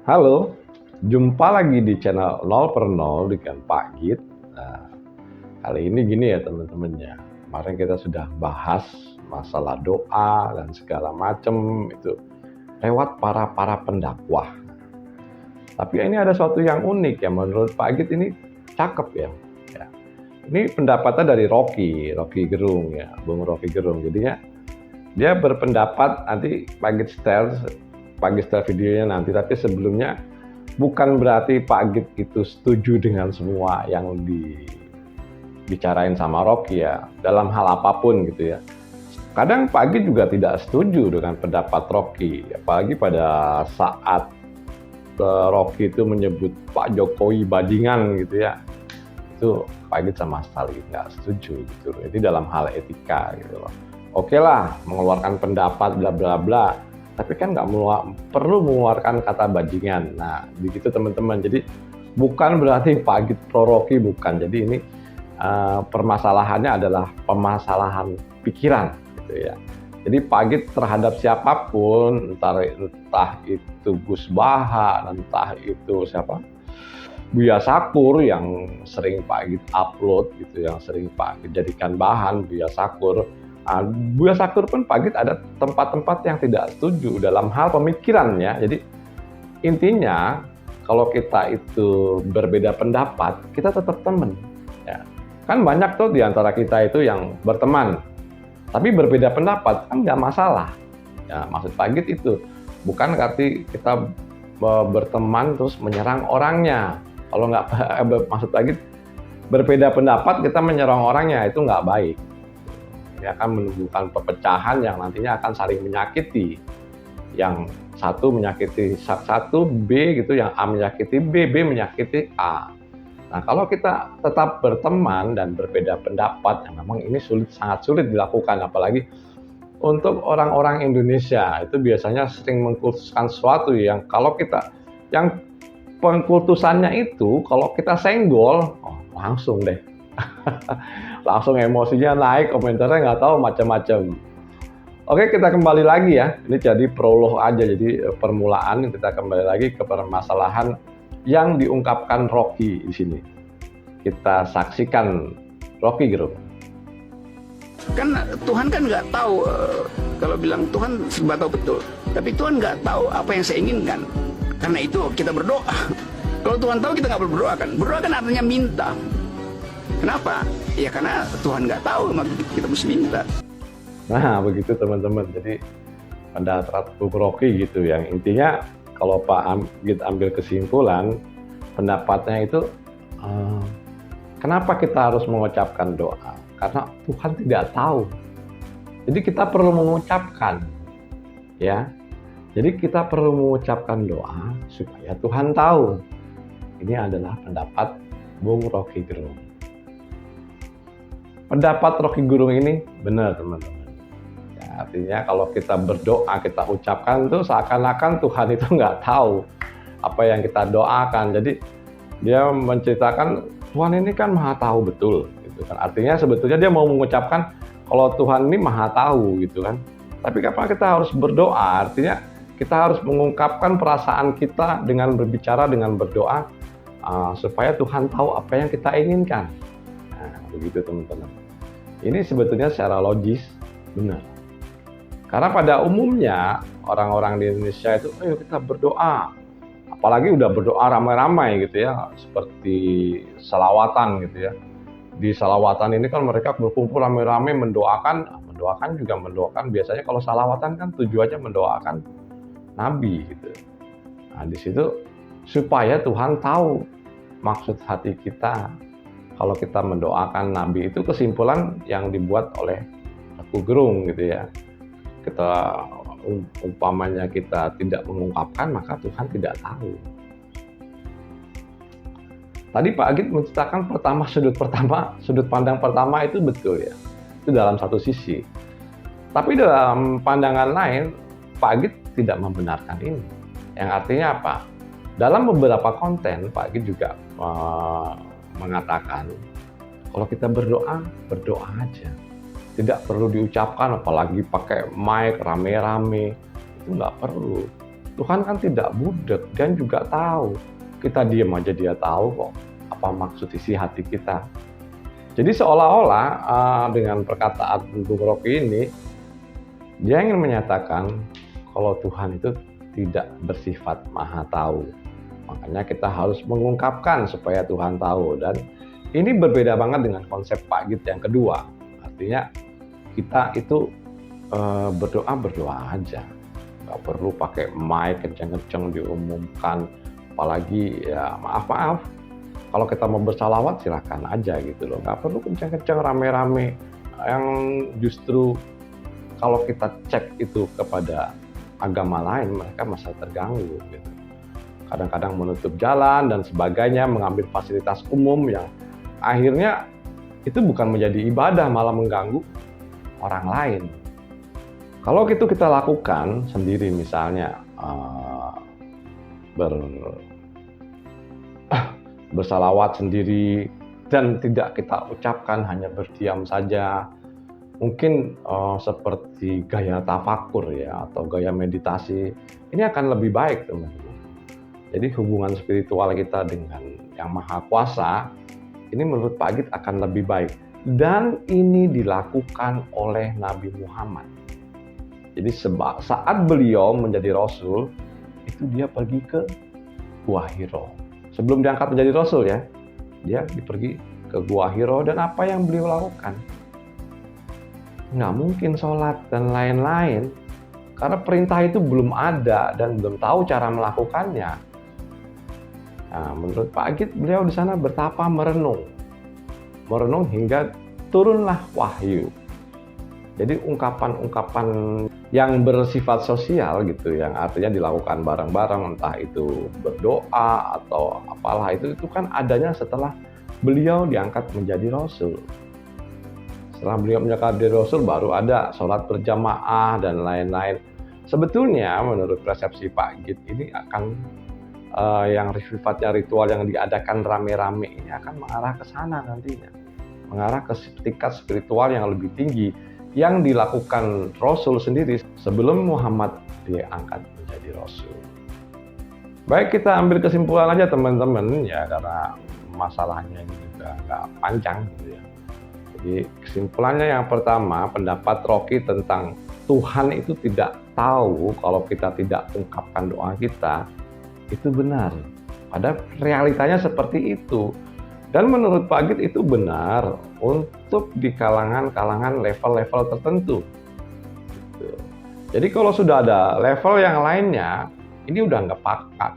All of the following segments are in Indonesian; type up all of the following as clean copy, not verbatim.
Halo, jumpa lagi di channel 0 per 0 dengan Pak Git. Nah, kali ini gini ya teman-teman ya. Kemarin kita sudah bahas masalah doa dan segala macam itu lewat para pendakwah. Tapi ini ada sesuatu yang unik ya menurut Pak Git ini cakep ya. Ya. Ini pendapatnya dari Rocky Gerung ya, Bung Rocky Gerung. Jadinya dia berpendapat nanti Pak Git setel videonya nanti, tapi sebelumnya bukan berarti Pak Git itu setuju dengan semua yang dibicarain sama Rocky ya, dalam hal apapun gitu ya. Kadang Pak Git juga tidak setuju dengan pendapat Rocky, apalagi pada saat Rocky itu menyebut Pak Jokowi bajingan gitu ya. Itu Pak Git sama sekali nggak setuju gitu. Jadi dalam hal etika gitu loh. Oke lah, mengeluarkan pendapat bla bla bla, tapi kan nggak perlu mengeluarkan kata bajingan. Nah, begitu teman-teman. Jadi bukan berarti Pak Git pro Rocky, bukan. Jadi ini permasalahannya adalah permasalahan pikiran, gitu ya. Jadi Pak Git terhadap siapapun, entah itu Gus Baha, entah itu siapa, Buya Sakur yang sering Pak Git upload gitu, yang sering Pak Git jadikan bahan Buya Sakur. Buya Sakur pun Pak Git ada tempat-tempat yang tidak setuju dalam hal pemikirannya. Jadi intinya kalau kita itu berbeda pendapat, kita tetap teman. Ya. Kan banyak tuh di antara kita itu yang berteman, tapi berbeda pendapat kan nggak masalah. Ya, maksud Pak Git itu bukan berarti kita berteman terus menyerang orangnya. Kalau nggak maksud Pak Git berbeda pendapat kita menyerang orangnya itu nggak baik. Ini akan menimbulkan perpecahan yang nantinya akan saling menyakiti. Yang satu menyakiti satu B gitu, yang A menyakiti B, B menyakiti A. Nah, kalau kita tetap berteman dan berbeda pendapat, yang memang ini sangat sulit dilakukan, apalagi untuk orang-orang Indonesia itu biasanya sering mengkultuskan sesuatu yang kalau kita, yang pengkultusannya itu kalau kita senggol, langsung deh. Langsung emosinya naik, komentarnya nggak tahu macam-macam. Oke, kita kembali lagi ya. Ini jadi prolog aja, jadi permulaan. Kita kembali lagi ke permasalahan yang diungkapkan Rocky di sini. Kita saksikan Rocky Gerung. Kan Tuhan kan nggak tahu, kalau bilang Tuhan serba tahu betul, tapi Tuhan nggak tahu apa yang saya inginkan. Karena itu kita berdoa. Kalau Tuhan tahu kita nggak perlu berdoa kan? Berdoa kan artinya minta. Kenapa? Ya karena Tuhan nggak tahu, maka kita mesti minta. Nah, begitu teman-teman. Jadi pendapat Bung Rocky gitu, yang intinya kalau Pak Git ambil kesimpulan, pendapatnya itu kenapa kita harus mengucapkan doa? Karena Tuhan tidak tahu. Jadi kita perlu mengucapkan, ya. Jadi kita perlu mengucapkan doa supaya Tuhan tahu. Ini adalah pendapat Bung Rocky Gerung. Pendapat Rocky Gerung ini benar teman-teman. Ya, artinya kalau kita berdoa, kita ucapkan tuh seakan-akan Tuhan itu nggak tahu apa yang kita doakan. Jadi dia menceritakan Tuhan ini kan maha tahu betul. Gitu kan. Artinya sebetulnya dia mau mengucapkan kalau Tuhan ini maha tahu gitu kan. Tapi kenapa kita harus berdoa? Artinya kita harus mengungkapkan perasaan kita dengan berbicara, dengan berdoa, supaya Tuhan tahu apa yang kita inginkan. Nah, begitu teman-teman. Ini sebetulnya secara logis benar. Karena pada umumnya orang-orang di Indonesia itu, ayo kita berdoa. Apalagi udah berdoa ramai-ramai gitu ya, seperti salawatan gitu ya. Di salawatan ini kan mereka berkumpul ramai-ramai mendoakan biasanya kalau salawatan kan tujuannya mendoakan Nabi gitu. Nah, di situ supaya Tuhan tahu maksud hati kita. Kalau kita mendoakan Nabi itu kesimpulan yang dibuat oleh Rocky Gerung gitu ya. Kita umpamanya kita tidak mengungkapkan maka Tuhan tidak tahu. Tadi Pak Git menceritakan sudut pandang pertama itu betul ya. Itu dalam satu sisi. Tapi dalam pandangan lain Pak Git tidak membenarkan ini. Yang artinya apa? Dalam beberapa konten Pak Git juga mengatakan kalau kita berdoa aja, tidak perlu diucapkan, apalagi pakai mic rame-rame, itu nggak perlu. Tuhan kan tidak budek, dia juga tahu. Kita diam aja dia tahu kok apa maksud isi hati kita. Jadi seolah-olah dengan perkataan Bung Rocky ini, dia ingin menyatakan kalau Tuhan itu tidak bersifat maha tahu. Makanya kita harus mengungkapkan supaya Tuhan tahu. Dan ini berbeda banget dengan konsep Pak Git yang kedua. Artinya kita itu berdoa aja. Nggak perlu pakai mic kenceng-kenceng diumumkan. Apalagi ya maaf, kalau kita mau bersalawat silakan aja gitu loh. Nggak perlu kenceng-kenceng rame-rame. Yang justru kalau kita cek itu kepada agama lain, mereka masih terganggu gitu. Kadang-kadang menutup jalan dan sebagainya, mengambil fasilitas umum yang akhirnya itu bukan menjadi ibadah, malah mengganggu orang lain. Kalau itu kita lakukan sendiri, misalnya bersalawat sendiri dan tidak kita ucapkan, hanya berdiam saja, mungkin seperti gaya tafakur ya, atau gaya meditasi, ini akan lebih baik teman-teman. Jadi hubungan spiritual kita dengan Yang Maha Kuasa ini menurut Pak Git akan lebih baik. Dan ini dilakukan oleh Nabi Muhammad. Jadi saat beliau menjadi Rasul, itu dia pergi ke Gua Hiro. Sebelum diangkat menjadi Rasul ya, dia pergi ke Gua Hiro, dan apa yang beliau lakukan? Nggak mungkin sholat dan lain-lain, karena perintah itu belum ada dan belum tahu cara melakukannya. Nah, menurut Pak Git, beliau di sana bertapa merenung hingga turunlah wahyu. Jadi ungkapan-ungkapan yang bersifat sosial gitu, yang artinya dilakukan bareng-bareng, entah itu berdoa atau apalah, itu kan adanya setelah beliau diangkat menjadi Rasul. Setelah beliau menjadi Rasul baru ada sholat berjamaah dan lain-lain. Sebetulnya menurut persepsi Pak Git ini akan yang sifatnya ritual yang diadakan rame-rame ini akan mengarah ke sana nantinya. Mengarah ke tingkat spiritual yang lebih tinggi yang dilakukan Rasul sendiri sebelum Muhammad diangkat menjadi Rasul. Baik, kita ambil kesimpulan aja teman-teman ya, karena masalahnya ini juga nggak panjang gitu ya. Jadi kesimpulannya yang pertama, pendapat Rocky tentang Tuhan itu tidak tahu kalau kita tidak ungkapkan doa kita, itu benar. Pada realitanya seperti itu. Dan menurut Pak Git itu benar untuk di kalangan level-level tertentu. Gitu. Jadi kalau sudah ada level yang lainnya, ini udah nggak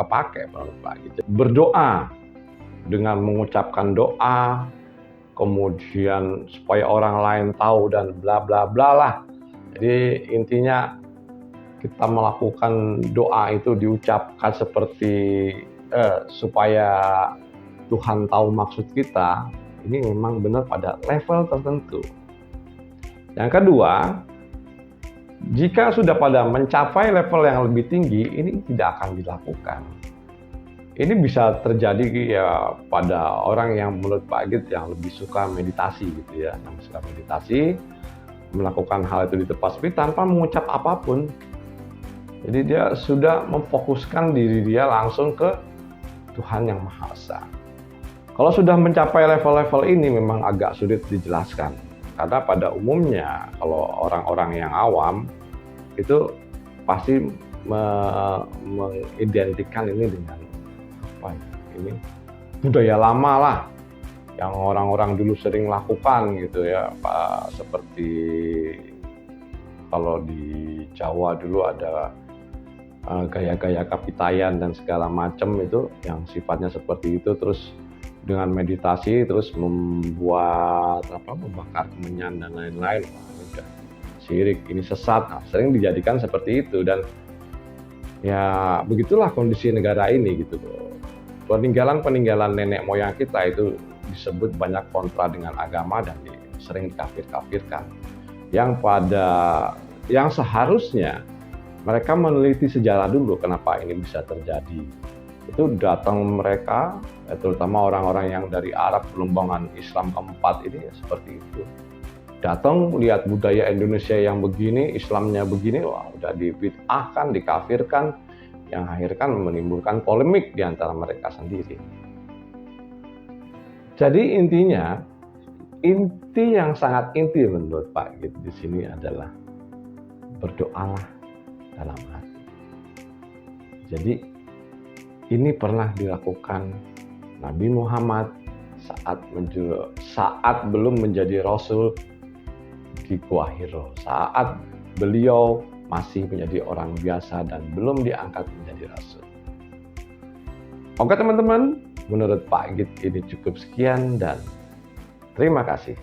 kepake menurut Pak Git. Berdoa dengan mengucapkan doa, kemudian supaya orang lain tahu dan bla bla bla lah. Jadi intinya kita melakukan doa itu diucapkan seperti supaya Tuhan tahu maksud kita, ini memang benar pada level tertentu. Yang kedua, jika sudah pada mencapai level yang lebih tinggi, ini tidak akan dilakukan. Ini bisa terjadi ya pada orang yang menurut Pak Git yang lebih suka meditasi gitu ya, yang suka meditasi, melakukan hal itu di tempat sepi tanpa mengucap apapun. Jadi dia sudah memfokuskan diri dia langsung ke Tuhan Yang Maha Esa. Kalau sudah mencapai level-level ini memang agak sulit dijelaskan. Karena pada umumnya kalau orang-orang yang awam itu pasti mengidentikan ini dengan apa ya? Ini budaya lama lah yang orang-orang dulu sering lakukan gitu ya, Pak. Seperti kalau di Jawa dulu ada gaya-gaya kapitayan dan segala macam itu yang sifatnya seperti itu, terus dengan meditasi terus membuat membakar kemenyan dan lain-lain. Wah, udah syirik, ini sesat. Nah, sering dijadikan seperti itu, dan ya begitulah kondisi negara ini gitu loh. Peninggalan nenek moyang kita itu disebut banyak kontra dengan agama dan sering dikafir-kafirkan. Yang seharusnya mereka meneliti sejarah dulu kenapa ini bisa terjadi. Itu datang mereka, terutama orang-orang yang dari Arab gelombang Islam keempat ini ya, seperti itu. Datang lihat budaya Indonesia yang begini, Islamnya begini, wah udah dibid'ahkan, dikafirkan, yang akhirnya kan menimbulkan polemik di antara mereka sendiri. Jadi intinya, inti yang sangat inti menurut Pak Git di sini adalah berdoalah dalam hati. Jadi ini pernah dilakukan Nabi Muhammad saat belum menjadi Rasul di Gua Hiro, saat beliau masih menjadi orang biasa dan belum diangkat menjadi Rasul. Oke teman-teman, menurut Pak Git ini cukup sekian dan terima kasih.